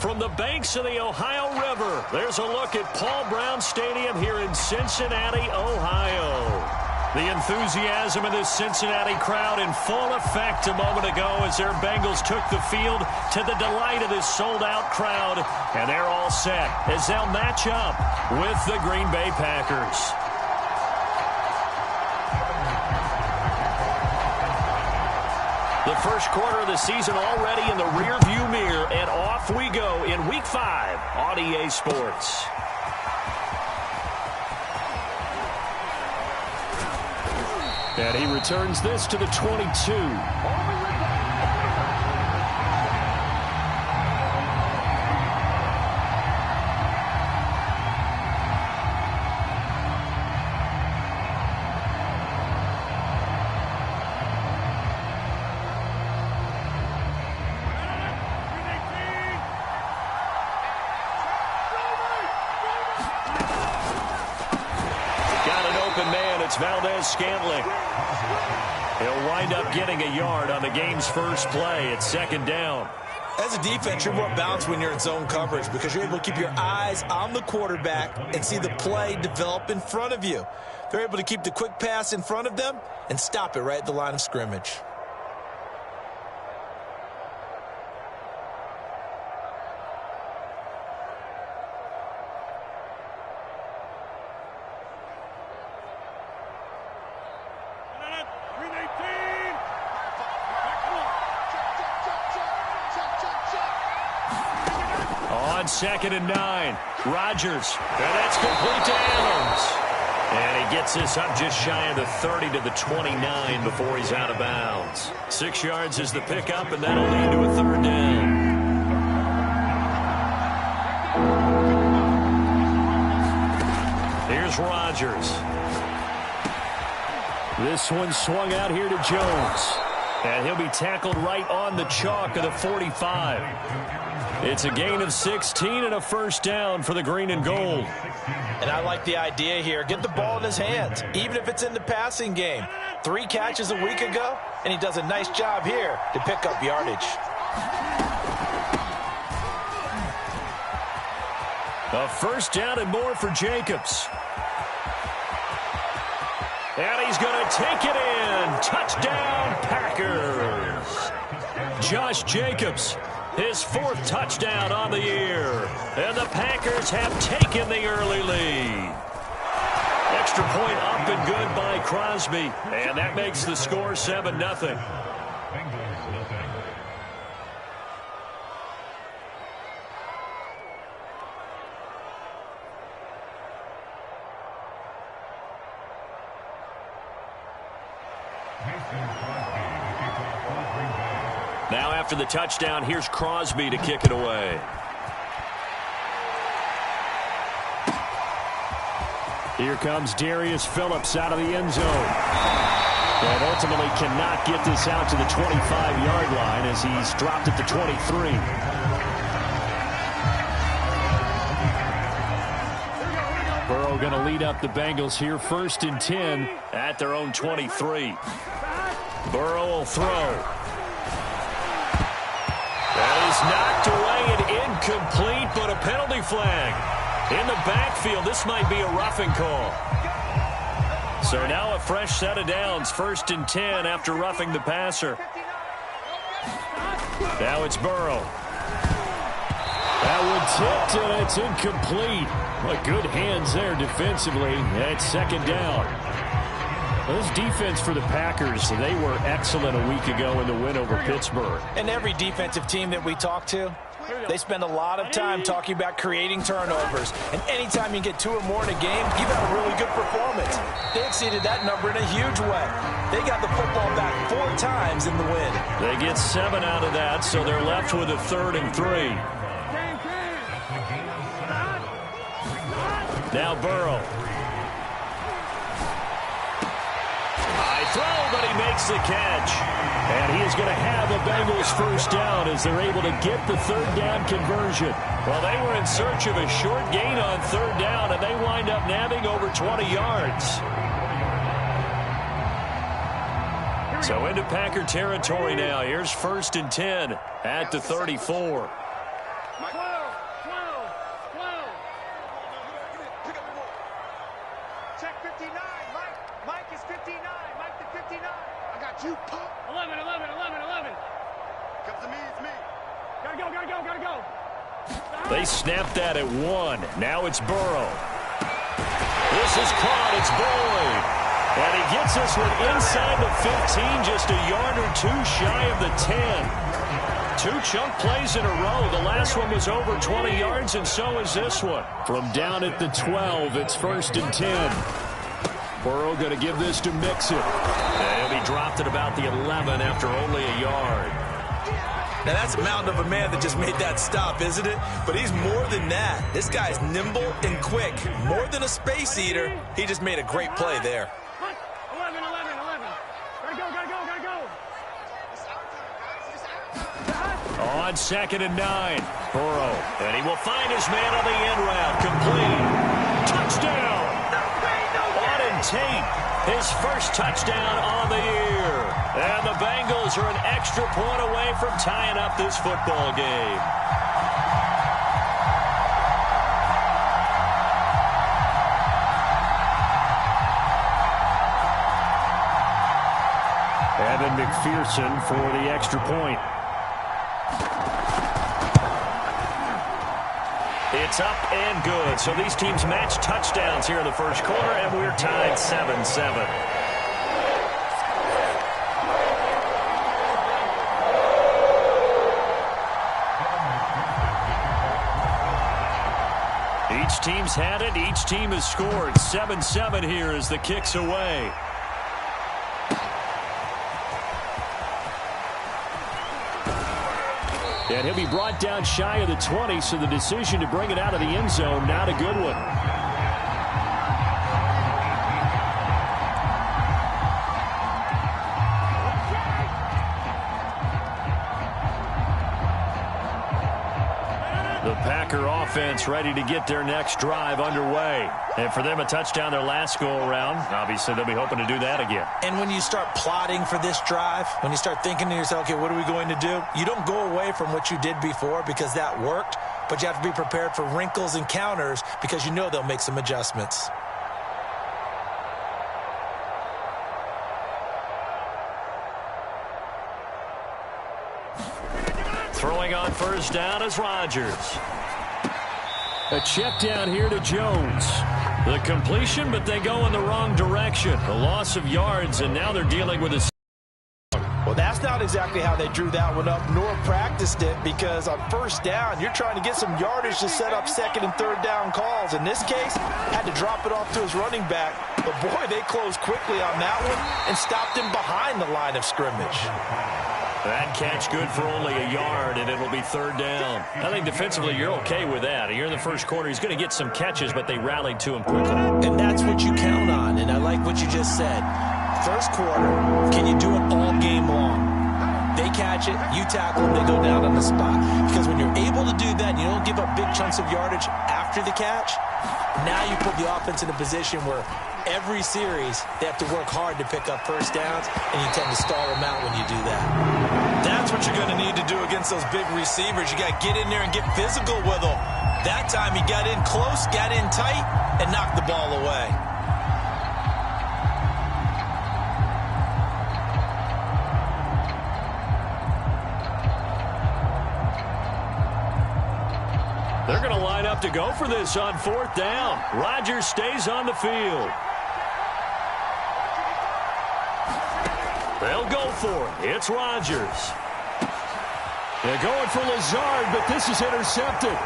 From the banks of the Ohio River, there's a look at Paul Brown Stadium here in Cincinnati, Ohio. The enthusiasm of this Cincinnati crowd in full effect a moment ago as their Bengals took the field to the delight of this sold-out crowd. And they're all set as they'll match up with the Green Bay Packers. The first quarter of the season already in the rearview mirror, and off we go in Week 5 on EA Sports. And he returns this to the 22. Scantling. He'll wind up getting a yard on the game's first play. It's second down. As a defense, you're more balanced when you're in zone coverage because you're able to keep your eyes on the quarterback and see the play develop in front of you. They're able to keep the quick pass in front of them and stop it right at the line of scrimmage. Second and 9. Rodgers. And that's complete to Adams. And he gets this up just shy of the 30 to the 29 before he's out of bounds. 6 yards is the pickup, and that'll lead to a third down. Here's Rodgers. This one swung out here to Jones. And he'll be tackled right on the chalk of the 45. It's a gain of 16 and a first down for the green and gold. And I like the idea here. Get the ball in his hands, even if it's in the passing game. 3 catches a week ago, and he does a nice job here to pick up yardage. A first down and more for Jacobs. And he's going to take it in. Touchdown, Packers. Josh Jacobs, his 4th touchdown on the year. And the Packers have taken the early lead. Extra point up and good by Crosby. And that makes the score 7-0. Now after the touchdown, here's Crosby to kick it away. Here comes Darius Phillips out of the end zone. And ultimately cannot get this out to the 25-yard line as he's dropped at the 23. Burrow going to lead up the Bengals here, 1st and 10 at their own 23. Burrow will throw. That is knocked away and incomplete, but a penalty flag. In the backfield, this might be a roughing call. So now a fresh set of downs, 1st and 10 after roughing the passer. Now it's Burrow. That one tipped, and it's incomplete. But good hands there defensively. And it's second down. This defense for the Packers, they were excellent a week ago in the win over Pittsburgh. And every defensive team that we talk to, they spend a lot of time talking about creating turnovers. And anytime you get 2 or more in a game, you've had a really good performance. They exceeded that number in a huge way. They got the football back 4 times in the win. They get 7 out of that, so they're left with a 3rd and 3. Now Burrow. Throw, but he makes the catch. And he is going to have the Bengals first down as they're able to get the 3rd down conversion. Well, they were in search of a short gain on 3rd down, and they wind up nabbing over 20 yards. So into Packer territory now. Here's 1st and 10 at the 34. Check 59. Mike is 59. Mike the 59. I got you, Pop. 11. Comes to me, it's me. Gotta go. They snapped that at 1. Now it's Burrow. This is caught. It's Boyd. And he gets this one inside the 15, just a yard or two shy of the 10. 2 chunk plays in a row. The last one was over 20 yards, and so is this one. From down at the 12, it's 1st and 10. Burrow going to give this to Mixon. And he dropped at about the 11 after only a yard. Now, that's a mountain of a man that just made that stop, isn't it? But he's more than that. This guy's nimble and quick. More than a space eater. He just made a great play there. 11. Gotta go. On 2nd and 9, Burrow. And he will find his man on the end route. Complete. Touchdown. Auden Tate, his first touchdown on the year. And the Bengals are an extra point away from tying up this football game. Evan McPherson for the extra point. It's up and good. So these teams match touchdowns here in the first quarter, and we're tied 7-7. Each team's had it. Each team has scored. 7-7 here as the kick's away. And he'll be brought down shy of the 20, so the decision to bring it out of the end zone, not a good one. The Packer offense ready to get their next drive underway. And for them, a touchdown their last go-around. Obviously, they'll be hoping to do that again. And when you start plotting for this drive, when you start thinking to yourself, okay, what are we going to do? You don't go away from what you did before because that worked, but you have to be prepared for wrinkles and counters because you know they'll make some adjustments. Throwing on first down is Rodgers. A check down here to Jones. The completion, but they go in the wrong direction. A loss of yards, and now they're dealing with a... Well, that's not exactly how they drew that one up, nor practiced it, because on first down, you're trying to get some yardage to set up 2nd and 3rd down calls. In this case, had to drop it off to his running back. But, boy, they closed quickly on that one and stopped him behind the line of scrimmage. That catch good for only a yard, and it'll be 3rd down. I think defensively you're okay with that. Here in the first quarter, he's going to get some catches, but they rallied to him quickly. And that's what you count on, and I like what you just said. First quarter, can you do it all game long? They catch it, you tackle them, they go down on the spot. Because when you're able to do that, and you don't give up big chunks of yardage after the catch, now you put the offense in a position where every series they have to work hard to pick up first downs, and you tend to stall them out when you do that. That's what you're going to need to do against those big receivers. You got to get in there and get physical with them. That time he got in close, got in tight, and knocked the ball away. They're going to line up to go for this on 4th down. Rodgers stays on the field. They'll go for it. It's Rodgers. They're going for Lazard, but this is intercepted.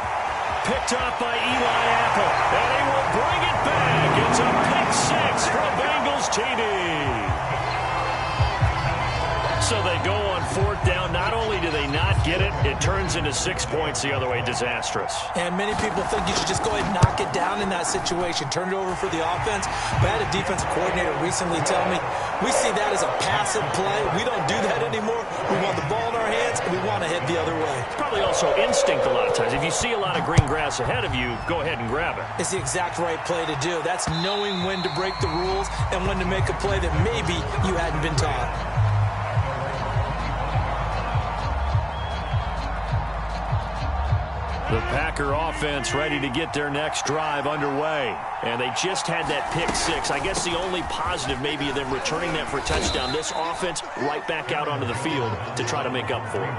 Picked off by Eli Apple. And he will bring it back. It's a pick 6 from Bengals TD. So they go on 4th down. Not only do they not get it, it turns into 6 points the other way. Disastrous. And many people think you should just go ahead and knock it down in that situation. Turn it over for the offense. But I had a defensive coordinator recently tell me, we see that as a passive play. We don't do that anymore. We want the ball in our hands, and we want to head the other way. It's probably also instinct a lot of times. If you see a lot of green grass ahead of you, go ahead and grab it. It's the exact right play to do. That's knowing when to break the rules and when to make a play that maybe you hadn't been taught. The Packer offense ready to get their next drive underway. And they just had that pick six. I guess the only positive maybe of them returning that for a touchdown. This offense right back out onto the field to try to make up for it.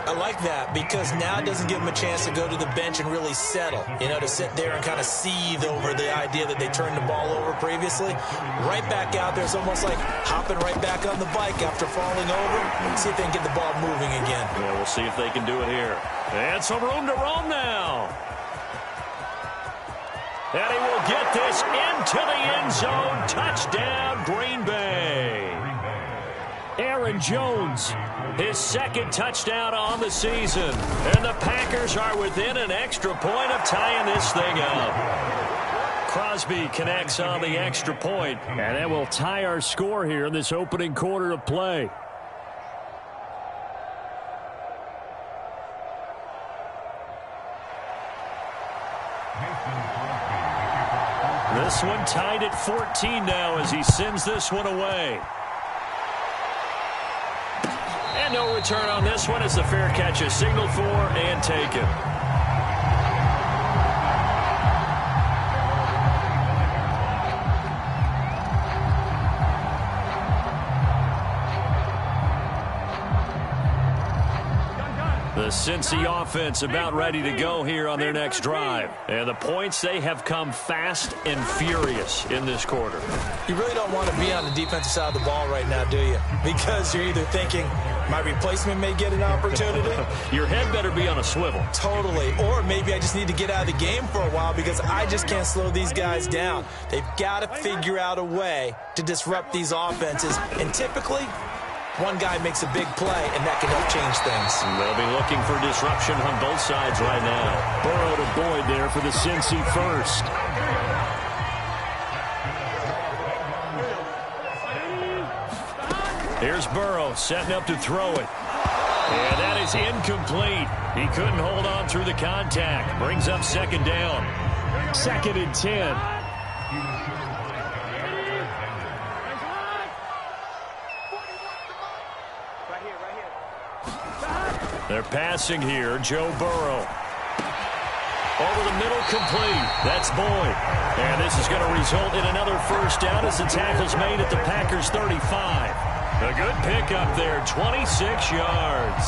I like that because now it doesn't give them a chance to go to the bench and really settle, to sit there and kind of seethe over the idea that they turned the ball over previously. Right back out there, it's almost like hopping right back on the bike after falling over. See if they can get the ball moving again. Yeah, we'll see if they can do it here. And some room to roam now. And he will get this into the end zone. Touchdown, Green Bay. Aaron Jones, his second touchdown on the season. And the Packers are within an extra point of tying this thing up. Crosby connects on the extra point, and that will tie our score here in this opening quarter of play. This one tied at 14 now as he sends this one away. And no return on this one as the fair catch is signaled for and taken. The Cincy offense about ready to go here on their next drive. And the points, they have come fast and furious in this quarter. You really don't want to be on the defensive side of the ball right now, do you? Because you're either thinking, my replacement may get an opportunity. Your head better be on a swivel. Totally. Or maybe I just need to get out of the game for a while because I just can't slow these guys down. They've got to figure out a way to disrupt these offenses. And typically, one guy makes a big play, and that can help change things. They'll be looking for disruption on both sides right now. Burrow to Boyd there for the Cincy first. Here's Burrow setting up to throw it. And that is incomplete. He couldn't hold on through the contact. Brings up second down. 2nd and 10. They're passing here. Joe Burrow. Over the middle, complete. That's Boyd. And this is going to result in another first down as the tackle's made at the Packers' 35. A good pickup there, 26 yards.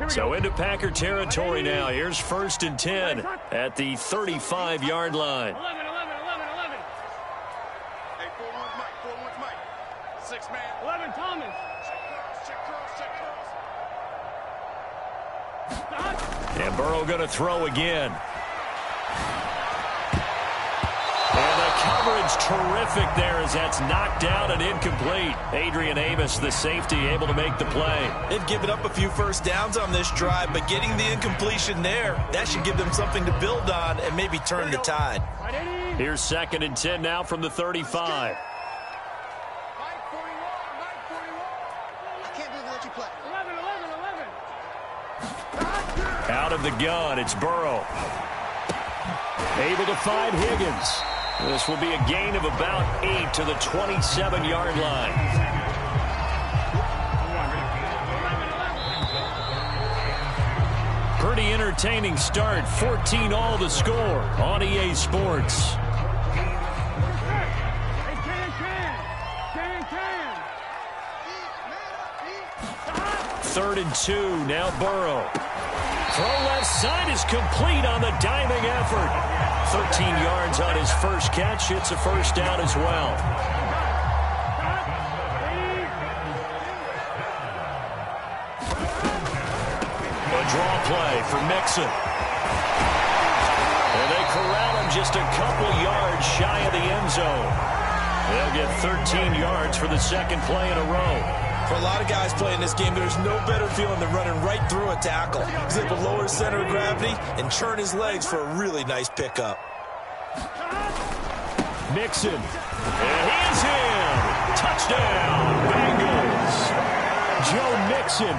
So into Packer territory now. Here's 1st and 10 at the 35-yard line. 11. Hey, 4-1's Mike. 4-1's Mike. 6-man. 11, Thomas. Check cross. And Burrow going to throw again. And the coverage terrific there as that's knocked out and incomplete. Adrian Amos, the safety, able to make the play. They've given up a few first downs on this drive, but getting the incompletion there, that should give them something to build on and maybe turn the tide. Here's 2nd and 10 now from the 35. Mike 41. I can't believe they let you play. 11. Out of the gun, it's Burrow. Able to find Higgins. This will be a gain of about 8 to the 27-yard line. Pretty entertaining start. 14-all the score on EA Sports. 3rd and 2. Now Burrow. Throw left side is complete on the diving effort. 13 yards on his first catch. It's a first down as well. A draw play for Mixon. And they corral him just a couple yards shy of the end zone. They'll get 13 yards for the second play in a row. For a lot of guys playing this game, there's no better feeling than running right through a tackle. He's able to lower his center of gravity and turn his legs for a really nice pickup. Mixon. And he is in. Touchdown, Bengals. Joe Mixon,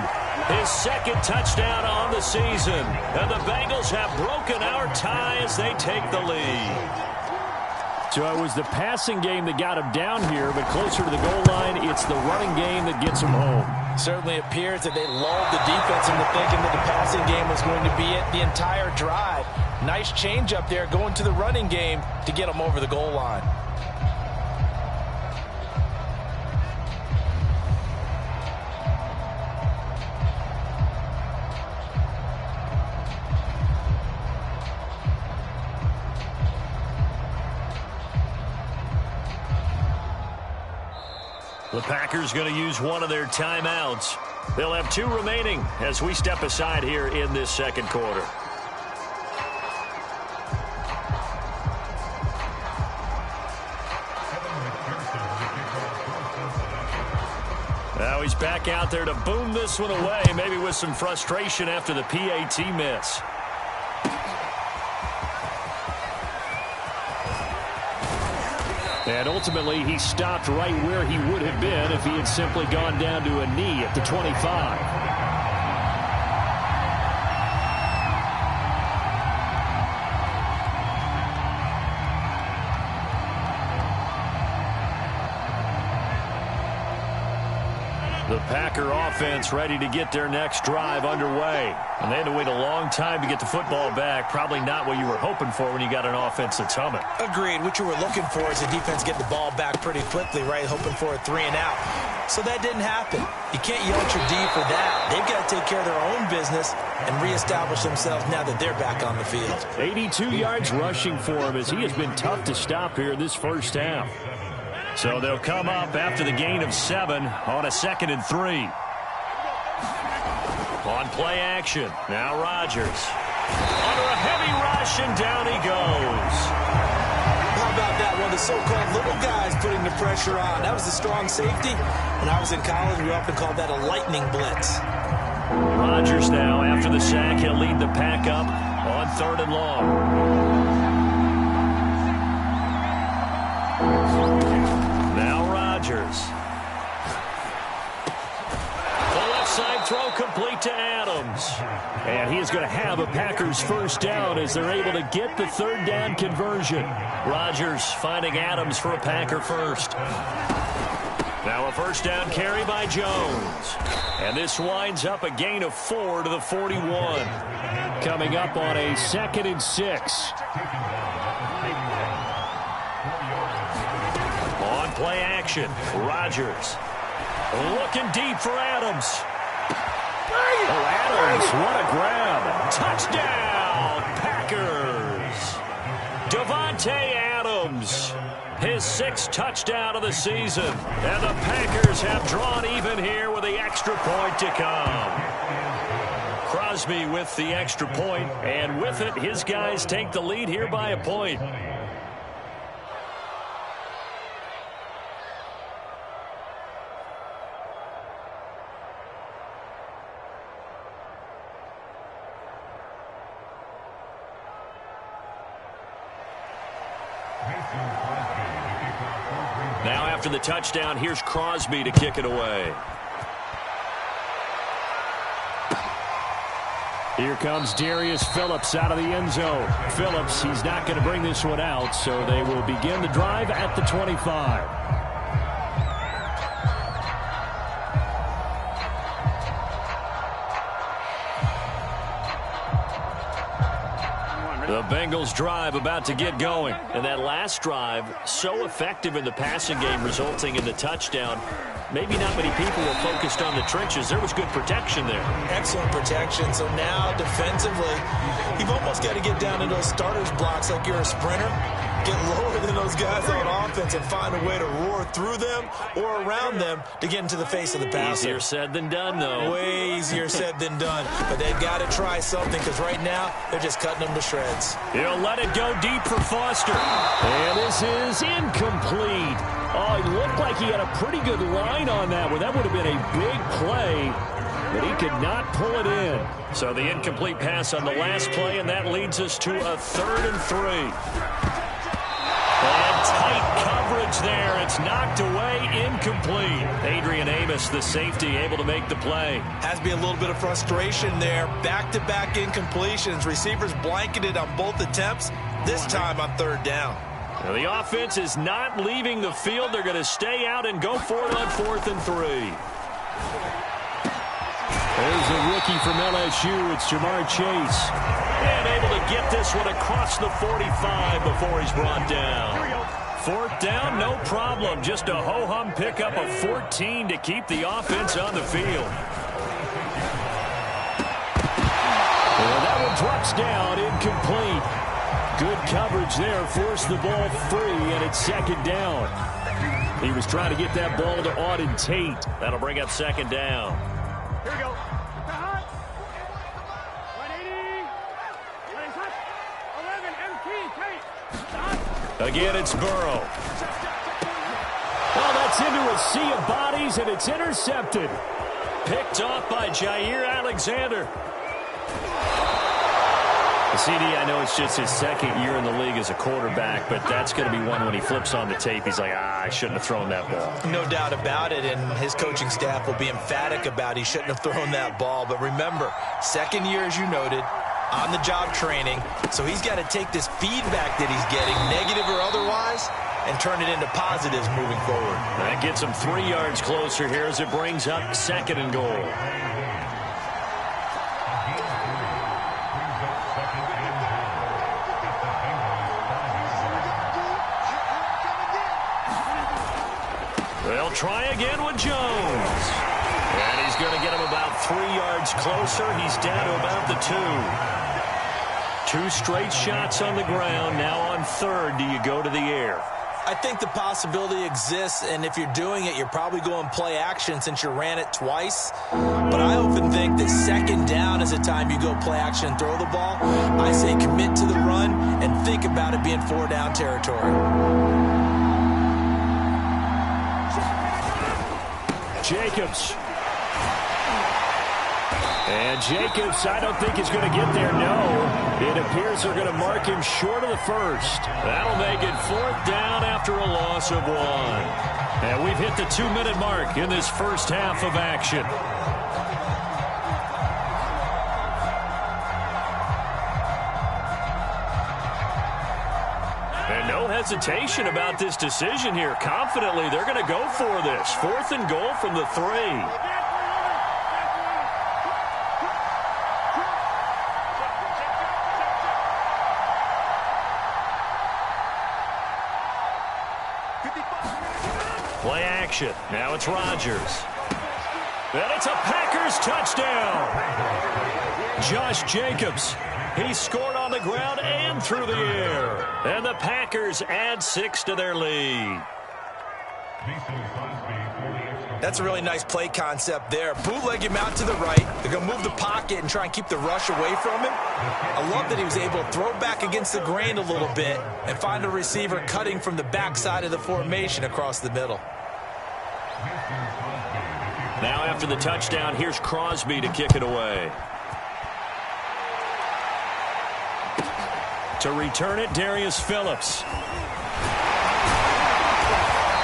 his second touchdown on the season. And the Bengals have broken our tie as they take the lead. So it was the passing game that got him down here, but closer to the goal line, it's the running game that gets him home. Certainly appears that they lulled the defense into thinking that the passing game was going to be it the entire drive. Nice change up there going to the running game to get them over the goal line. The Packers going to use one of their timeouts. They'll have 2 remaining as we step aside here in this second quarter. Now he's back out there to boom this one away, maybe with some frustration after the PAT miss. And ultimately, he stopped right where he would have been if he had simply gone down to a knee at the 25. The Packer offense ready to get their next drive underway. And they had to wait a long time to get the football back. Probably not what you were hoping for when you got an offense that's humming. Agreed. What you were looking for is the defense getting the ball back pretty quickly, right? Hoping for a 3 and out. So that didn't happen. You can't yell at your D for that. They've got to take care of their own business and reestablish themselves now that they're back on the field. 82 yards rushing for him as he has been tough to stop here this first half. So they'll come up after the gain of 7 on a 2nd and 3. On play action. Now Rodgers. Under a heavy rush, and down he goes. How about that? One of the so-called little guys putting the pressure on. That was the strong safety. When I was in college, we often called that a lightning blitz. Rodgers now, after the sack, he'll lead the pack up on 3rd and long. Now Rodgers. The left side throw complete to Adams. And he is going to have a Packers first down as they're able to get the 3rd down conversion. Rodgers finding Adams for a Packer first. Now a first down carry by Jones. And this winds up a gain of 4 to the 41. Coming up on a 2nd and 6. On play action, Rodgers. Looking deep for Adams. Oh, Adams, what a grab. Touchdown, Packers. Davante Adams, his 6th touchdown of the season. And the Packers have drawn even here with the extra point to come. Crosby with the extra point, and with it, his guys take the lead here by a point. Now after the touchdown, here's Crosby to kick it away. Here comes Darius Phillips out of the end zone. Phillips, he's not going to bring this one out, so they will begin the drive at the 25. The Bengals drive about to get going. And that last drive, so effective in the passing game, resulting in the touchdown. Maybe not many people were focused on the trenches. There was good protection there. Excellent protection. So now, defensively, you've almost got to get down to those starters blocks like you're a sprinter. Get lower than those guys on offense and find a way to roar through them or around them to get into the face of the passer. Easier said than done, though. Way easier said than done. But they've got to try something because right now they're just cutting them to shreds. He'll let it go deep for Foster. And this is incomplete. Oh, it looked like he had a pretty good line on that one. That would have been a big play, but he could not pull it in. So the incomplete pass on the last play, and that leads us to a 3rd and 3. And tight coverage there. It's knocked away, incomplete. Adrian Amos, the safety, able to make the play. Has to be a little bit of frustration there. Back-to-back incompletions. Receivers blanketed on both attempts, this time on 3rd down. Now the offense is not leaving the field. They're going to stay out and go for it on 4th and 3. There's a rookie from LSU. It's Jamar Chase. And able to get this one across the 45 before he's brought down. 4th down, no problem. Just a ho-hum pickup of 14 to keep the offense on the field. And that one drops down, incomplete. Good coverage there, forced the ball free, and it's 2nd down. He was trying to get that ball to Auden Tate. That'll bring up 2nd down. Here we go. 180. 11 MT. Again, it's Burrow. Well, that's into a sea of bodies, and it's intercepted. Picked off by Jair Alexander. CD, I know it's just his 2nd year in the league as a quarterback, but that's going to be one when he flips on the tape. He's like, I shouldn't have thrown that ball. No doubt about it, and his coaching staff will be emphatic about he shouldn't have thrown that ball. But remember, 2nd year, as you noted, on-the-job training, so he's got to take this feedback that he's getting, negative or otherwise, and turn it into positives moving forward. That gets him 3 yards closer here as it brings up 2nd and goal. They'll try again with Jones. And he's going to get him about 3 yards closer. He's down to about the 2. 2 straight shots on the ground. Now on 3rd, do you go to the air? I think the possibility exists, and if you're doing it, you're probably going play action since you ran it twice. But I often think that 2nd down is the time you go play action and throw the ball. I say commit to the run and think about it being 4-down territory. Jacobs. And Jacobs, I don't think is going to get there, no. It appears they're going to mark him short of the 1st. That'll make it 4th down after a loss of 1. And we've hit the 2-minute mark in this first half of action. And no hesitation about this decision here. Confidently, they're going to go for this. 4th and goal from the 3. Play action. Now it's Rodgers. And it's a Packers touchdown. Josh Jacobs. He scored on the ground and through the air. And the Packers add 6 to their lead. That's a really nice play concept there. Bootleg him out to the right. They're going to move the pocket and try and keep the rush away from him. I love that he was able to throw back against the grain a little bit and find a receiver cutting from the backside of the formation across the middle. Now after the touchdown, here's Crosby to kick it away. To return it, Darius Phillips.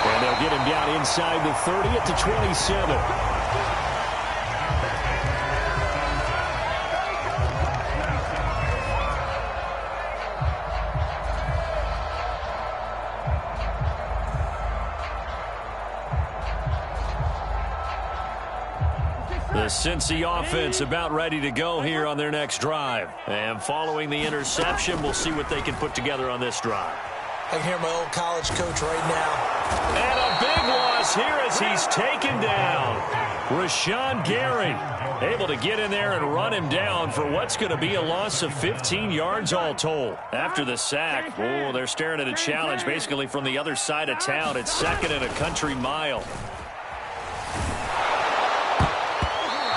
And they'll get him down inside the 30 at the 27. The Cincy offense about ready to go here on their next drive. And following the interception, we'll see what they can put together on this drive. I can hear my old college coach right now. And a big loss here as he's taken down. Rashawn Gary able to get in there and run him down for what's going to be a loss of 15 yards all told. After the sack, they're staring at a challenge basically from the other side of town. It's 2nd and a country mile.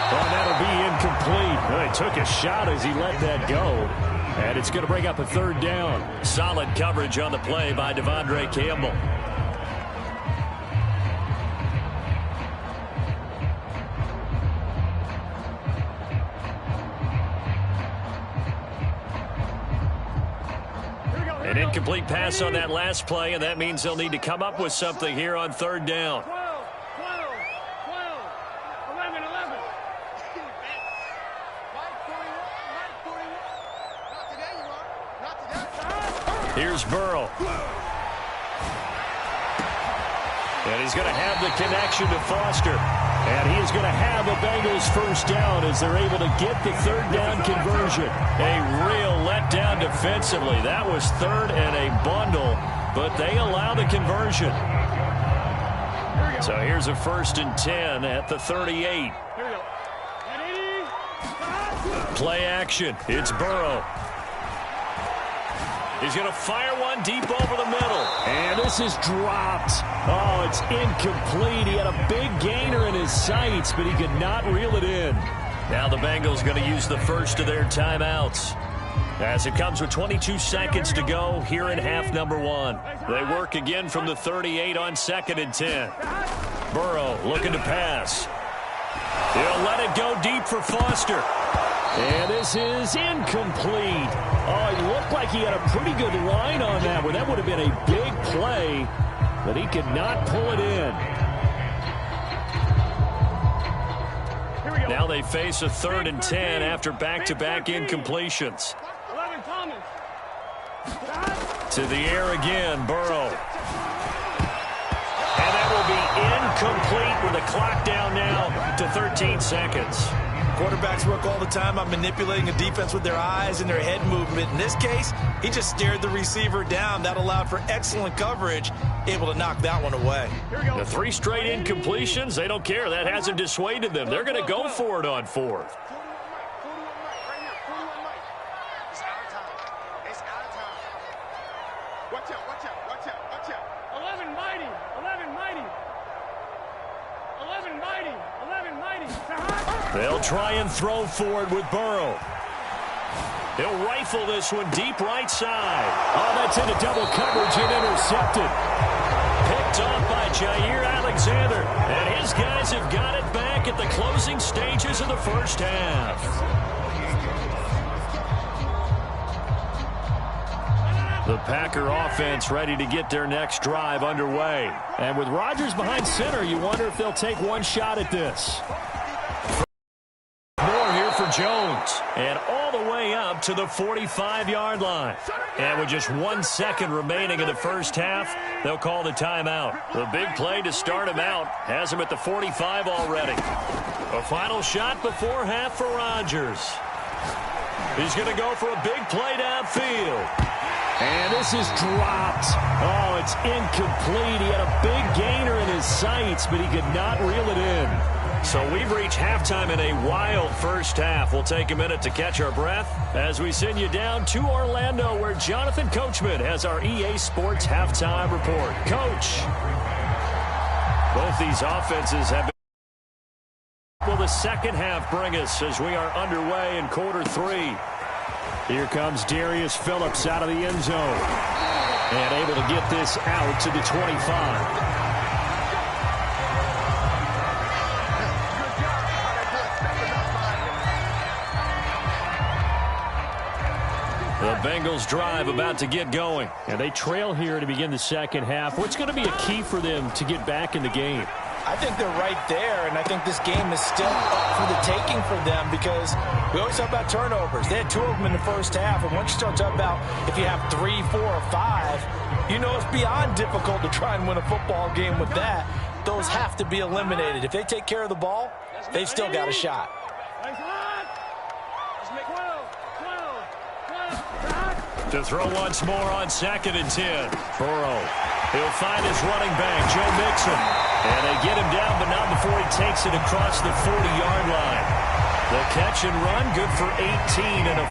And that'll be incomplete. Well, he took a shot as he let that go. And it's going to bring up a 3rd down. Solid coverage on the play by Devondre Campbell. An incomplete pass on that last play, and that means they'll need to come up with something here on 3rd down. 11, 11. Here's Burrow. And he's going to have the connection to Foster. And he is going to have the Bengals 1st down as they're able to get the 3rd down conversion. A real letdown defensively. That was 3rd and a bundle, but they allow the conversion. So here's a 1st and 10 at the 38. Play action. It's Burrow. He's going to fire one deep over the middle. And this is dropped. Oh, it's incomplete. He had a big gainer in his sights, but he could not reel it in. Now the Bengals going to use the first of their timeouts. As it comes with 22 seconds to go here in half number 1. They work again from the 38 on 2nd and 10. Burrow looking to pass. He'll let it go deep for Foster. And this is incomplete. Oh, it looked like he had a pretty good line on that one. That would have been a big play, but he could not pull it in. Now they face a 3rd and 10 after back-to-back incompletions. 11, Thomas. To the air again, Burrow. And that will be incomplete with the clock down now to 13 seconds. Quarterbacks work all the time on manipulating a defense with their eyes and their head movement. In this case, he just stared the receiver down. That allowed for excellent coverage, able to knock that one away. The 3 straight incompletions, they don't care. That hasn't dissuaded them. They're going to go for it on 4th. Watch out, watch out, watch out, watch out. 11 mighty, 11 mighty. 11 mighty, 11 mighty. They'll try and throw forward with Burrow. He'll rifle this one deep right side. Oh, that's into double coverage and intercepted. Picked off by Jair Alexander. And his guys have got it back at the closing stages of the 1st half. The Packer offense ready to get their next drive underway. And with Rodgers behind center, you wonder if they'll take one shot at this. More here for Jones. And all the way up to the 45-yard line. And with just 1 second remaining in the 1st half, they'll call the timeout. The big play to start him out has him at the 45 already. A final shot before half for Rodgers. He's going to go for a big play downfield. And this is dropped. Oh, it's incomplete. He had a big gainer in his sights, but he could not reel it in. So we've reached halftime in a wild 1st half. We'll take a minute to catch our breath as we send you down to Orlando, where Jonathan Coachman has our EA Sports halftime report. Coach, both these offenses have been. Will the 2nd half bring us as we are underway in quarter 3? Here comes Darius Phillips out of the end zone. And able to get this out to the 25. The Bengals drive about to get going. And they trail here to begin the 2nd half. What's going to be a key for them to get back in the game? I think they're right there, and I think this game is still up for the taking for them because we always talk about turnovers. They had 2 of them in the 1st half, and once you start talking about if you have 3, 4, or 5, you know it's beyond difficult to try and win a football game with that. those have to be eliminated. If they take care of the ball, they've still got a shot. To throw once more on 2nd and 10. Burrow. He'll find his running back, Joe Mixon. And they get him down, but not before he takes it across the 40-yard line. The catch and run, good for 18 and a...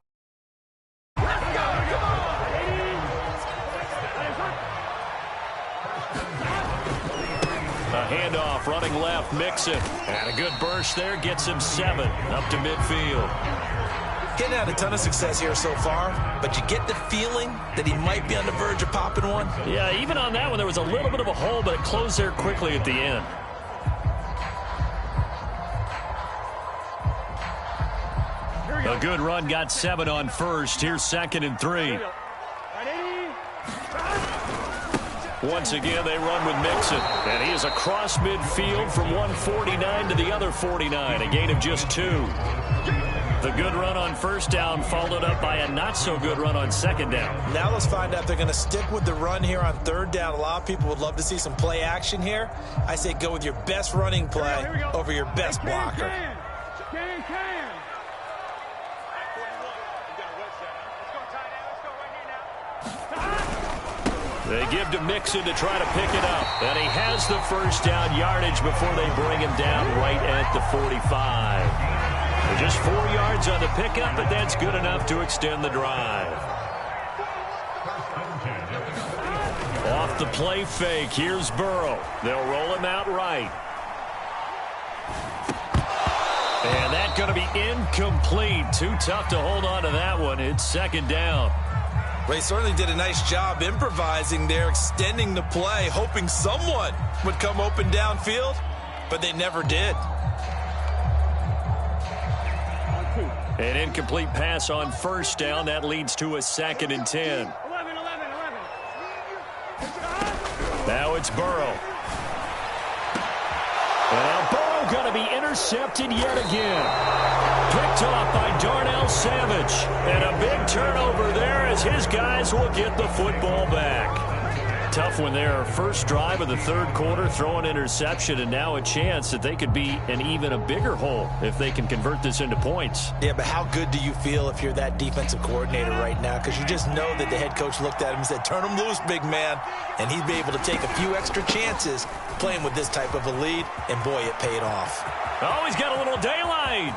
A handoff, running left, Mixon. And a good burst there, gets him 7 up to midfield. Getting had a ton of success here so far, but you get the feeling that he might be on the verge of popping one. Yeah, even on that one, there was a little bit of a hole, but it closed there quickly at the end. A good run, got 7 on first. Here's 2nd and 3. Once again, they run with Mixon. And he is across midfield from 149 to the other 49. A gain of just 2. The good run on first down followed up by a not-so-good run on 2nd down. Now let's find out if they're going to stick with the run here on 3rd down. A lot of people would love to see some play action here. I say go with your best running play over your best blocker. They give to Mixon to try to pick it up. And he has the first down yardage before they bring him down right at the 45. Just 4 yards on the pickup, but that's good enough to extend the drive. Off the play fake, here's Burrow. They'll roll him out right. And that's going to be incomplete. Too tough to hold on to that one. It's 2nd down. They certainly did a nice job improvising there, extending the play, hoping someone would come open downfield, but they never did. An incomplete pass on first down. That leads to a 2nd and 10. Now it's Burrow. And now Burrow going to be intercepted yet again. Picked off by Darnell Savage. And a big turnover there as his guys will get the football back. Tough one there. First drive of the 3rd quarter, throw an interception, and now a chance that they could be in even a bigger hole if they can convert this into points. Yeah, but how good do you feel if you're that defensive coordinator right now? Because you just know that the head coach looked at him and said, turn him loose, big man. And he'd be able to take a few extra chances playing with this type of a lead, and boy, it paid off. Oh, he's got a little daylight.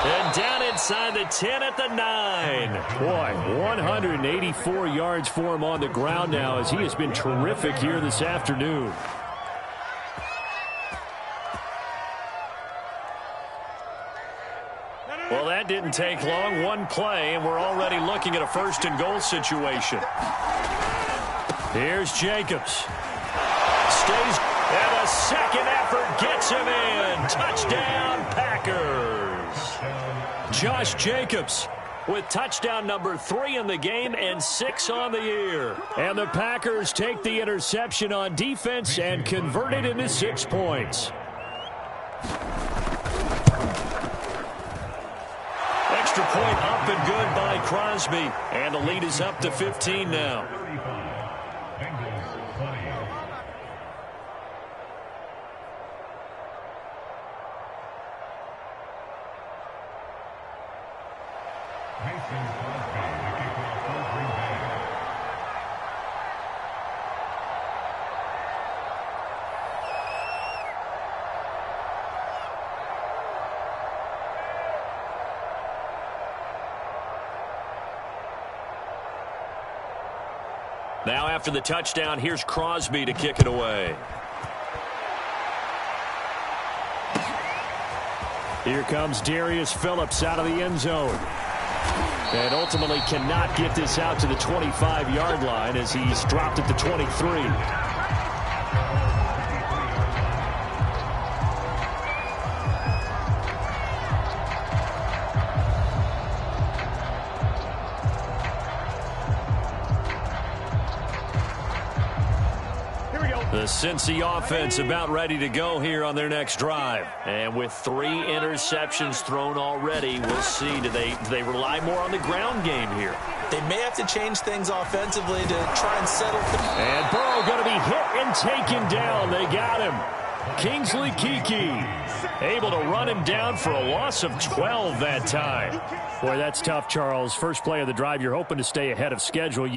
And down inside the 10 at the 9. Boy, 184 yards for him on the ground now as he has been terrific here this afternoon. Well, that didn't take long. One play, and we're already looking at a 1st and goal situation. Here's Jacobs. Stays, and a second effort gets him in. Touchdown, Packers. Josh Jacobs with touchdown number 3 in the game and 6 on the year. And the Packers take the interception on defense and convert it into 6 points. Extra point up and good by Crosby. And the lead is up to 15 now. Now after the touchdown, here's Crosby to kick it away. Here comes Darius Phillips out of the end zone. And ultimately cannot get this out to the 25-yard line as he's dropped at the 23. The Cincy offense about ready to go here on their next drive. And with 3 interceptions thrown already, we'll see. Do they rely more on the ground game here? They may have to change things offensively to try and settle things. And Burrow going to be hit and taken down. They got him. Kingsley Kiki able to run him down for a loss of 12 that time. Boy, that's tough, Charles. First play of the drive, you're hoping to stay ahead of schedule.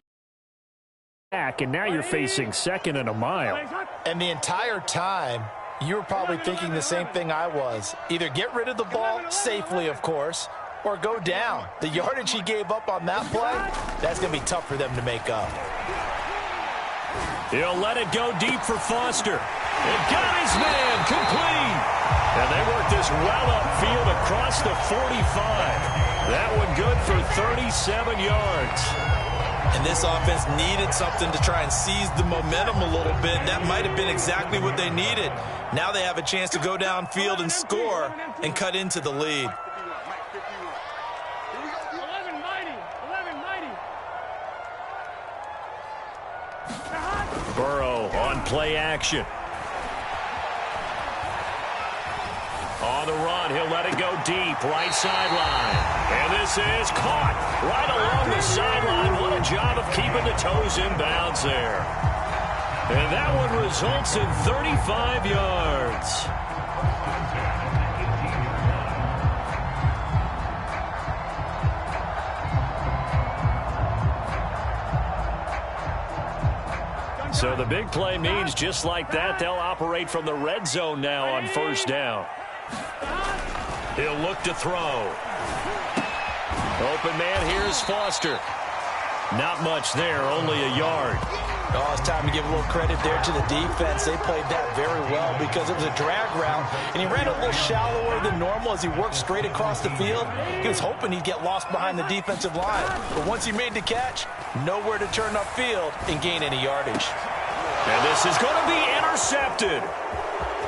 Back, and now you're facing 2nd and a mile. And the entire time, you were probably thinking the same thing I was. Either get rid of the ball safely, of course, or go down. The yardage he gave up on that play, that's going to be tough for them to make up. He'll let it go deep for Foster. It got his man complete. And they work this well upfield across the 45. That one good for 37 yards. And this offense needed something to try and seize the momentum a little bit. That might have been exactly what they needed. Now they have a chance to go downfield and score and cut into the lead. Burrow on play action. On the run, he'll let it go deep, right sideline. And this is caught right along the sideline. What a job of keeping the toes in bounds there. And that one results in 35 yards. So the big play means just like that, they'll operate from the red zone now on first down. He'll look to throw. Open man, here's Foster. Not much there, only a yard. Oh, it's time to give a little credit there to the defense. They played that very well because it was a drag route, and he ran a little shallower than normal as he worked straight across the field. He was hoping he'd get lost behind the defensive line, but once he made the catch, nowhere to turn upfield and gain any yardage. And this is going to be intercepted.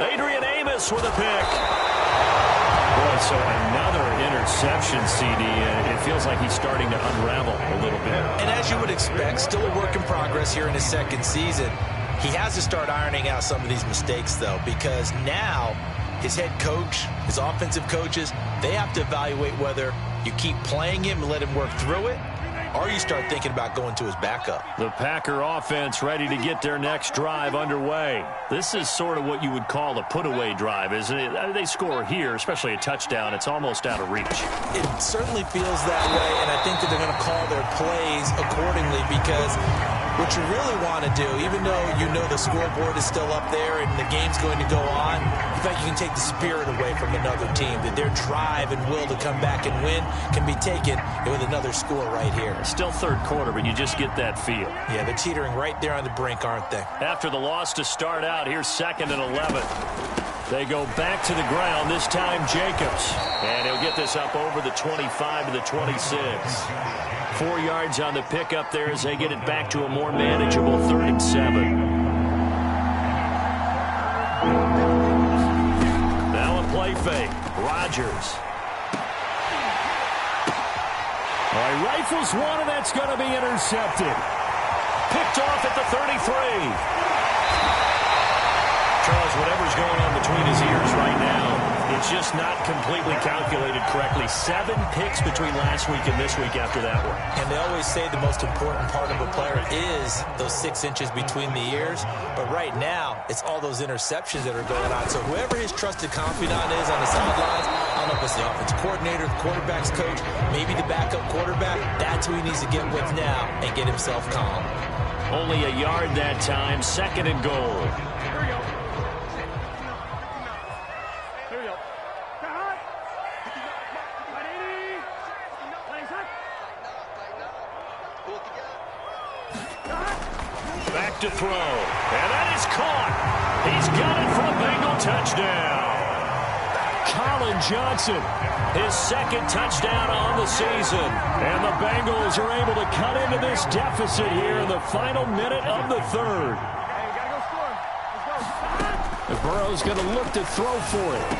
Adrian Amos with a pick. Boy, so another interception, CD. It feels like he's starting to unravel a little bit. And as you would expect, still a work in progress here in his second season. He has to start ironing out some of these mistakes, though, because now his head coach, his offensive coaches, they have to evaluate whether you keep playing him and let him work through it, or you start thinking about going to his backup. The Packer offense ready to get their next drive underway. This is sort of what you would call a put-away drive, isn't it? They score here, especially a touchdown. It's almost out of reach. It certainly feels that way, and I think that they're going to call their plays accordingly because what you really want to do, even though you know the scoreboard is still up there and the game's going to go on, in fact, you can take the spirit away from another team, that their drive and will to come back and win can be taken with another score right here. Still third quarter, but you just get that feel. Yeah, they're teetering right there on the brink, aren't they? After the loss to start out, here's 2nd and 11. They go back to the ground, this time Jacobs. And he'll get this up over the 25 to the 26. 4 yards on the pickup there as they get it back to a more manageable 3rd and 7. Now a play fake. Rodgers. All right, rifles one, and that's going to be intercepted. Picked off at the 33. Charles, whatever's going on between his ears right now, it's just not completely calculated correctly. 7 picks between last week and this week after that one. And they always say the most important part of a player is those 6 inches between the ears. But right now, it's all those interceptions that are going on. So whoever his trusted confidant is on the sidelines, I don't know if it's the offensive coordinator, the quarterback's coach, maybe the backup quarterback, that's who he needs to get with now and get himself calm. Only a yard that time, 2nd and goal. Back to throw, and that is caught. He's got it for a Bengal touchdown. Colin Johnson, his 2nd touchdown on the season. And the Bengals are able to cut into this deficit here in the final minute of the 3rd. The Burrow's going to look to throw for it.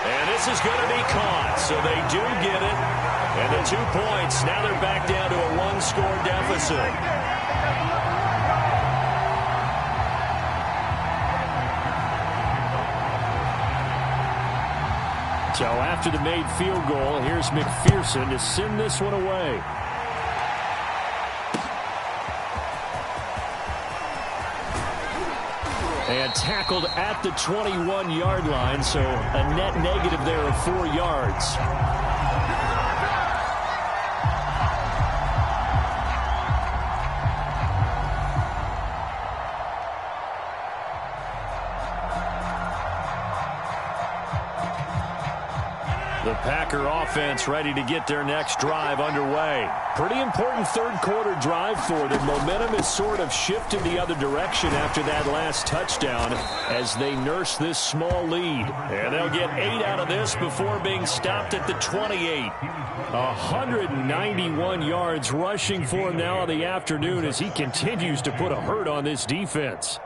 And this is going to be caught, so they do get it. And the 2 points, now they're back down to a 1-score deficit. So after the made field goal, here's McPherson to send this one away. And tackled at the 21-yard line, so a net negative there of 4 yards. The Packer offense ready to get their next drive underway. Pretty important third-quarter drive for them. Momentum has sort of shifted the other direction after that last touchdown as they nurse this small lead. And they'll get 8 out of this before being stopped at the 28. 191 yards rushing for him now in the afternoon as he continues to put a hurt on this defense.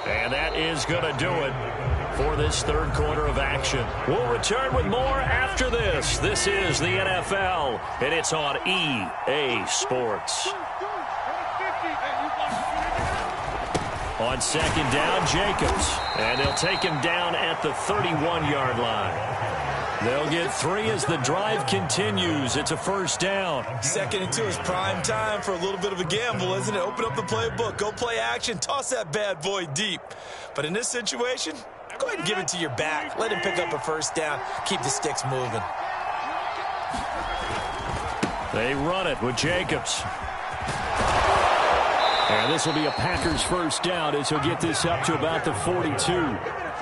And that is going to do it for this third quarter of action. We'll return with more after this. This is the NFL, and it's on EA Sports. On second down, Jacobs. And they'll take him down at the 31-yard line. They'll get 3 as the drive continues. It's a first down. 2nd and 2 is prime time for a little bit of a gamble, isn't it? Open up the playbook. Go play action. Toss that bad boy deep. But in this situation, go ahead and give it to your back. Let him pick up a first down. Keep the sticks moving. They run it with Jacobs. And this will be a Packers first down as he'll get this up to about the 42.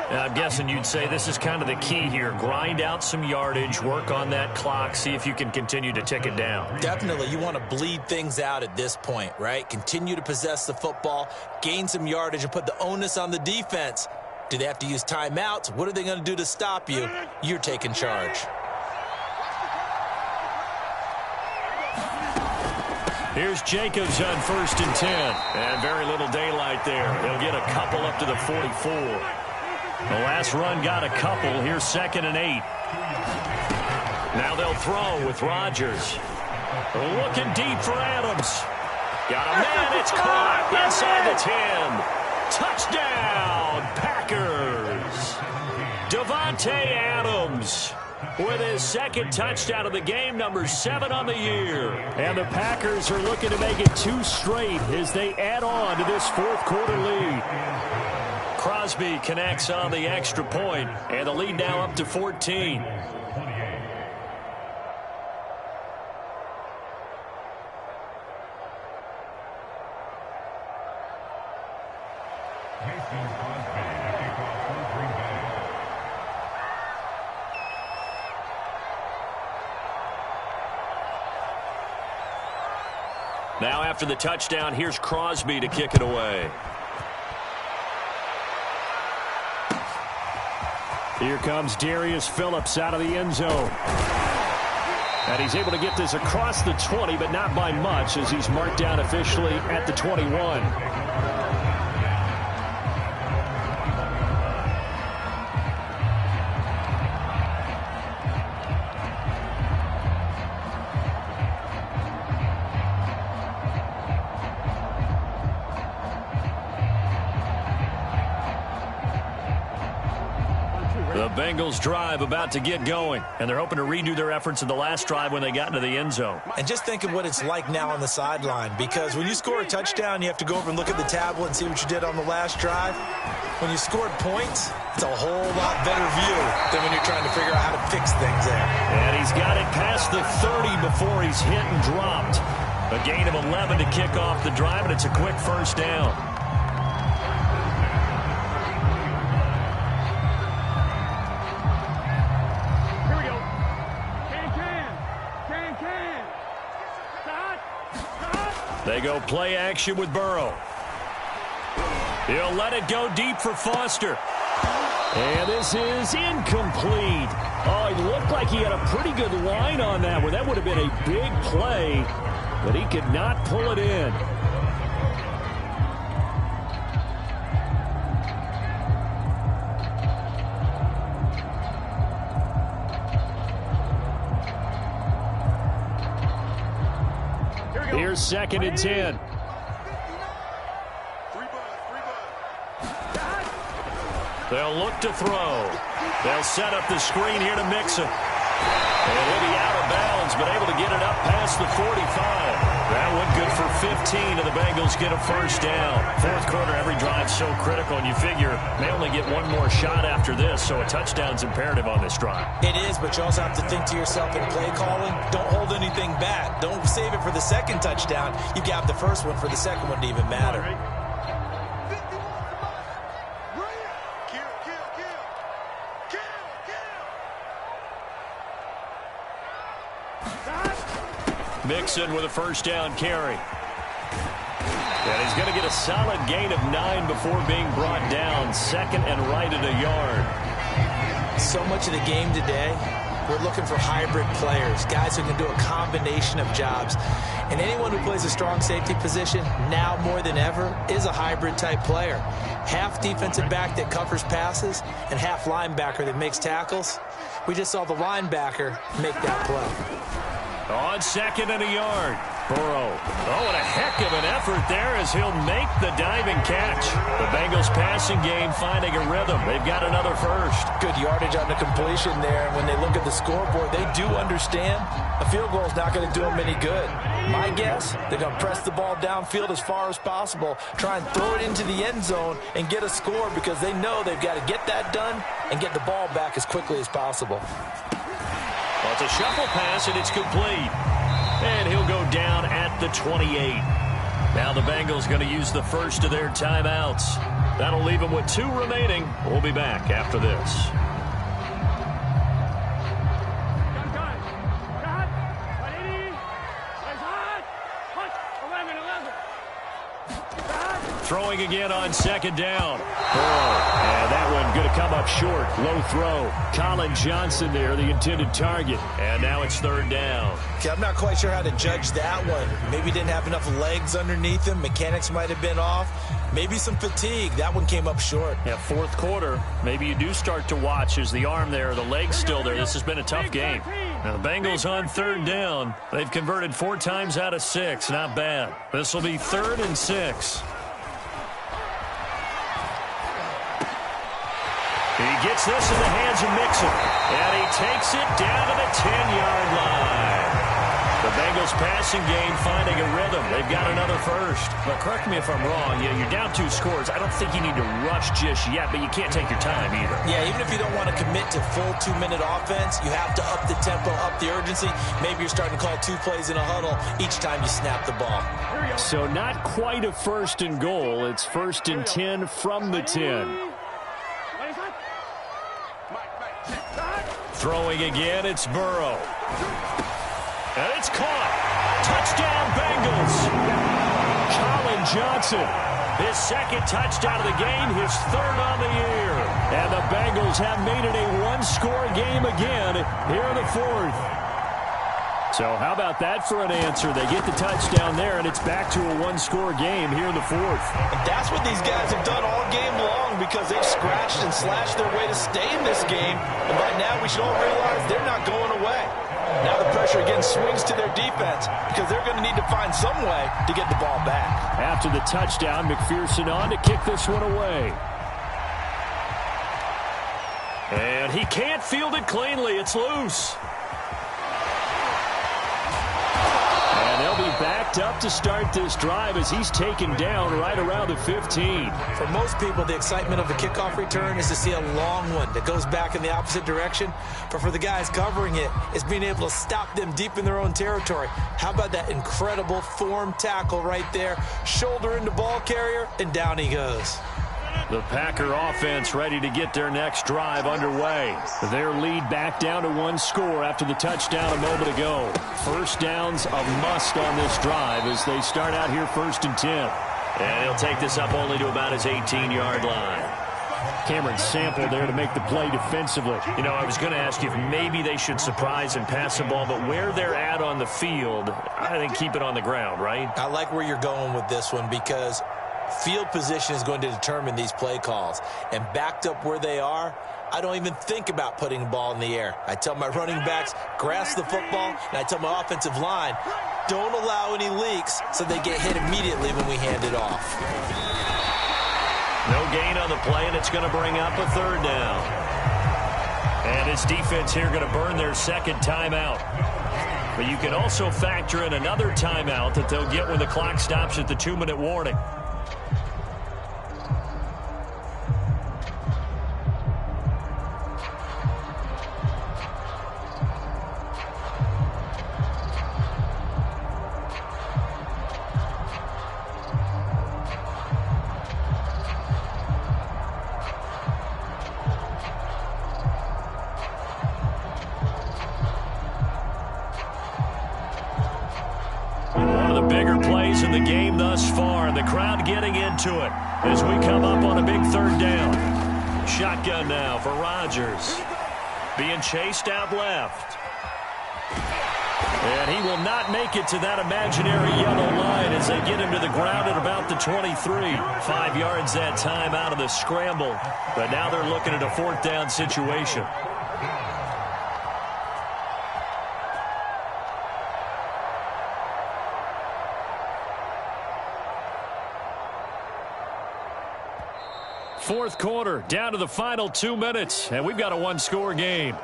I'm guessing you'd say this is kind of the key here. Grind out some yardage, work on that clock, see if you can continue to tick it down. Definitely. You want to bleed things out at this point, right? Continue to possess the football, gain some yardage, and put the onus on the defense. Do they have to use timeouts? What are they going to do to stop you? You're taking charge. Here's Jacobs on 1st and 10. And very little daylight there. He'll get a couple up to the 44. The last run got a couple. Here's 2nd and 8. Now they'll throw with Rodgers. Looking deep for Adams. Got a man. It's caught inside the 10. Touchdown, Packers. Davante Adams with his 2nd touchdown of the game, number 7 on the year. And the Packers are looking to make it 2 straight as they add on to this fourth-quarter lead. Crosby connects on the extra point, and the lead now up to 14. Now after the touchdown, here's Crosby to kick it away. Here comes Darius Phillips out of the end zone. And he's able to get this across the 20, but not by much as he's marked down officially at the 21. The Bengals drive about to get going, and they're hoping to redo their efforts in the last drive when they got into the end zone. And just think of what it's like now on the sideline, because when you score a touchdown, you have to go over and look at the tablet and see what you did on the last drive. When you scored points, it's a whole lot better view than when you're trying to figure out how to fix things there. And he's got it past the 30 before he's hit and dropped. A gain of 11 to kick off the drive, and it's a quick first down. They go play action with Burrow. He'll let it go deep for Foster. And this is incomplete. Oh, it looked like he had a pretty good line on that one. That would have been a big play, but he could not pull it in. Here's 2nd and 10. They'll look to throw. They'll set up the screen here to Mixon. And he'll be out of bounds, but able to get it up past the 45. That one good for 15, and the Bengals get a first down. Fourth quarter, every drive so critical, and you figure they only get one more shot after this, so a touchdown's imperative on this drive. It is, but you also have to think to yourself in play calling, don't hold anything back. Don't save it for the second touchdown. You got the first one for the second one to even matter. Mixon with a first down carry. And he's going to get a solid gain of 9 before being brought down. 2nd and right at a yard. So much of the game today, we're looking for hybrid players, guys who can do a combination of jobs. And anyone who plays a strong safety position, now more than ever, is a hybrid type player. Half defensive back that covers passes and half linebacker that makes tackles. We just saw the linebacker make that play. On 2nd and a yard, Burrow. Oh, and a heck of an effort there as he'll make the diving catch. The Bengals passing game finding a rhythm. They've got another first. Good yardage on the completion there. When they look at the scoreboard, they do understand a field goal is not going to do them any good. My guess, they're going to press the ball downfield as far as possible, try and throw it into the end zone and get a score because they know they've got to get that done and get the ball back as quickly as possible. Well, it's a shuffle pass, and it's complete. And he'll go down at the 28. Now the Bengals going to use the first of their timeouts. That'll leave them with 2 remaining. We'll be back after this. Throwing again on 2nd down. And that one going to come up short. Low throw. Colin Johnson there, the intended target. And now it's 3rd down. Okay, I'm not quite sure how to judge that one. Maybe didn't have enough legs underneath him. Mechanics might have been off. Maybe some fatigue. That one came up short. Yeah, 4th quarter. Maybe you do start to watch as the arm there, the leg's still there. This has been a tough game. Now the Bengals on 3rd down. They've converted 4 times out of 6. Not bad. This will be 3rd and 6. He gets this in the hands of Mixon, and he takes it down to the 10-yard line. The Bengals passing game finding a rhythm. They've got another first. But correct me if I'm wrong. You're down 2 scores. I don't think you need to rush just yet, but you can't take your time either. Yeah, even if you don't want to commit to full 2-minute offense, you have to up the tempo, up the urgency. Maybe you're starting to call 2 plays in a huddle each time you snap the ball. So not quite a 1st and goal. It's 1st and 10 from the 10. Throwing again, it's Burrow. And it's caught. Touchdown, Bengals. Colin Johnson, his 2nd touchdown of the game, his 3rd on the year. And the Bengals have made it a 1-score game again here in the 4th. So how about that for an answer? They get the touchdown there, and it's back to a 1-score game here in the 4th. And that's what these guys have done all game long because they've scratched and slashed their way to stay in this game. And by now we should all realize they're not going away. Now the pressure again swings to their defense because they're going to need to find some way to get the ball back. After the touchdown, McPherson on to kick this one away. And he can't field it cleanly. It's loose. They'll be backed up to start this drive as he's taken down right around the 15. For most people, the excitement of the kickoff return is to see a long one that goes back in the opposite direction. But for the guys covering it, it's being able to stop them deep in their own territory. How about that incredible form tackle right there? Shoulder into ball carrier, and down he goes. The Packer offense ready to get their next drive underway. Their lead back down to 1 score after the touchdown a moment ago. First down's a must on this drive as they start out here 1st and 10. And he'll take this up only to about his 18-yard line. Cameron Sample there to make the play defensively. You know, I was going to ask you if maybe they should surprise and pass the ball, but where they're at on the field, I think keep it on the ground, right? I like where you're going with this one because field position is going to determine these play calls. And backed up where they are, I don't even think about putting the ball in the air. I tell my running backs, grasp the football, and I tell my offensive line, don't allow any leaks so they get hit immediately when we hand it off. No gain on the play, and it's going to bring up a third down. And this defense here going to burn their second timeout. But you can also factor in another timeout that they'll get when the clock stops at the 2-minute warning. In the game thus far, and the crowd getting into it as we come up on a big third down. Shotgun now for Rodgers, being chased out left, and he will not make it to that imaginary yellow line as they get him to the ground at about the 23. 5 yards that time out of the scramble, but now they're looking at a fourth down situation. Fourth quarter, down to the final 2 minutes, and we've got a one-score game.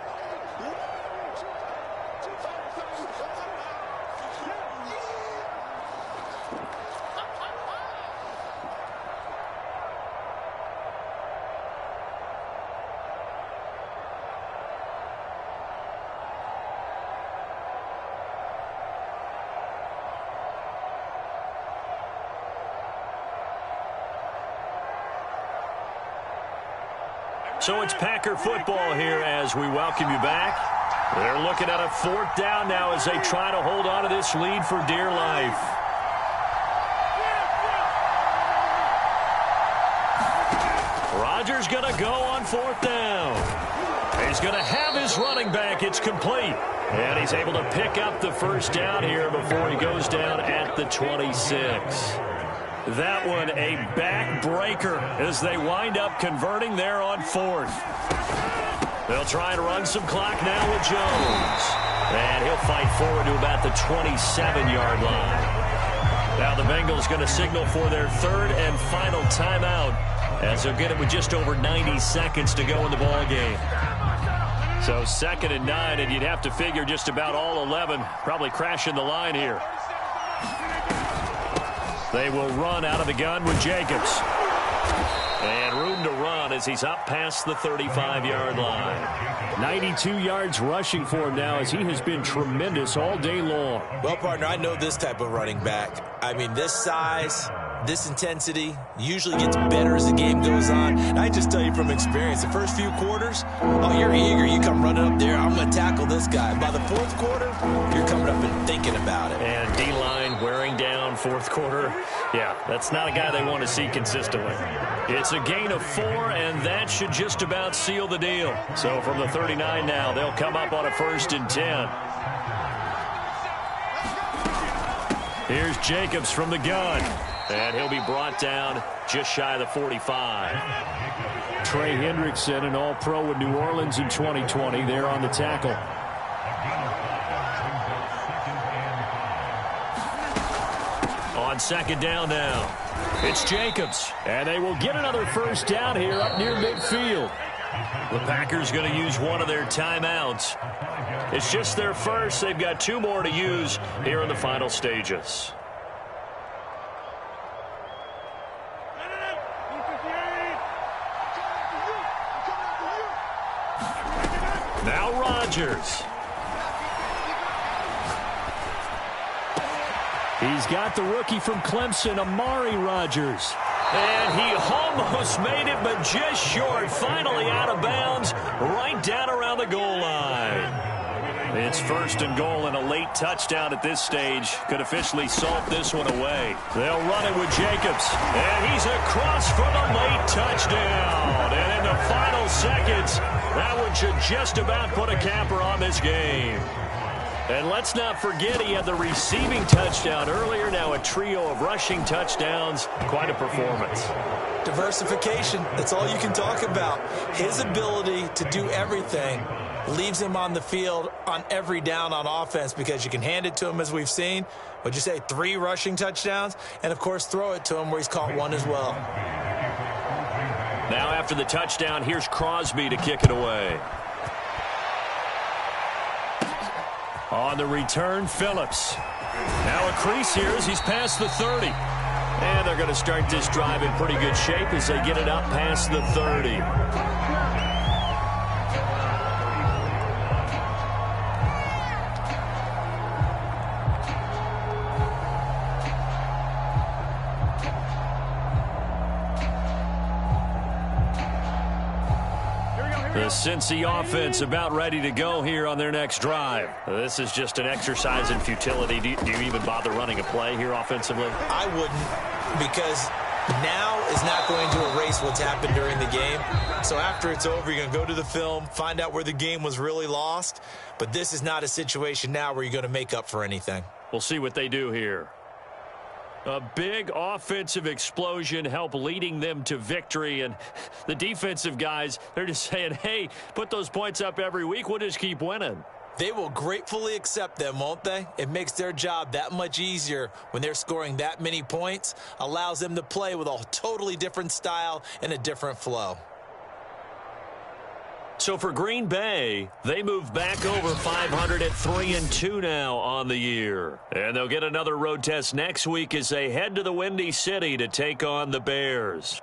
So it's Packer football here as we welcome you back. They're looking at a fourth down now as they try to hold on to this lead for dear life. Rodgers going to go on fourth down. He's going to have his running back. It's complete. And he's able to pick up the first down here before he goes down at the 26. That one a backbreaker as they wind up converting there on fourth. They'll try and run some clock now with Jones. And he'll fight forward to about the 27-yard line. Now the Bengals going to signal for their third and final timeout as they'll get it with just over 90 seconds to go in the ball game. So 2nd and 9, and you'd have to figure just about all 11 probably crashing the line here. They will run out of the gun with Jacobs. And room to run as he's up past the 35-yard line. 92 yards rushing for him now as he has been tremendous all day long. Well, partner, I know this type of running back. I mean, this size, this intensity usually gets better as the game goes on. And I just tell you from experience, the first few quarters, oh, you're eager. You come running up there, I'm going to tackle this guy. By the fourth quarter, you're coming up and thinking about it. And D-line wearing down fourth quarter. Yeah, that's not a guy they want to see consistently. It's a gain of 4, and that should just about seal the deal. So from the 39 now, they'll come up on a 1st and 10. Here's Jacobs from the gun. And he'll be brought down just shy of the 45. Trey Hendrickson, an All-Pro with New Orleans in 2020. There on the tackle. On 2nd down now, it's Jacobs. And they will get another first down here up near midfield. The Packers going to use one of their timeouts. It's just their first. They've got 2 more to use here in the final stages. Now Rodgers. He's got the rookie from Clemson, Amari Rodgers. And he almost made it, but just short. Finally out of bounds, right down around the goal line. It's 1st and goal, and a late touchdown at this stage could officially salt this one away. They'll run it with Jacobs. And he's across for the late touchdown. And in the final seconds, that one should just about put a capper on this game. And let's not forget he had the receiving touchdown earlier. Now a trio of rushing touchdowns. Quite a performance. Diversification. That's all you can talk about. His ability to do everything leaves him on the field on every down on offense because you can hand it to him, as we've seen. Would you say 3 rushing touchdowns? And, of course, throw it to him where he's caught 1 as well. Now after the touchdown, here's Crosby to kick it away. On the return, Phillips. Now a crease here as he's past the 30. And they're going to start this drive in pretty good shape as they get it up past the 30. The Cincy offense about ready to go here on their next drive. This is just an exercise in futility. Do you even bother running a play here offensively? I wouldn't, because now is not going to erase what's happened during the game. So after it's over, you're going to go to the film, find out where the game was really lost. But this is not a situation now where you're going to make up for anything. We'll see what they do here. A big offensive explosion helped leading them to victory. And the defensive guys, they're just saying, hey, put those points up every week. We'll just keep winning. They will gratefully accept them, won't they? It makes their job that much easier when they're scoring that many points. Allows them to play with a totally different style and a different flow. So for Green Bay, they move back over 500 at 3-2 now on the year. And they'll get another road test next week as they head to the Windy City to take on the Bears.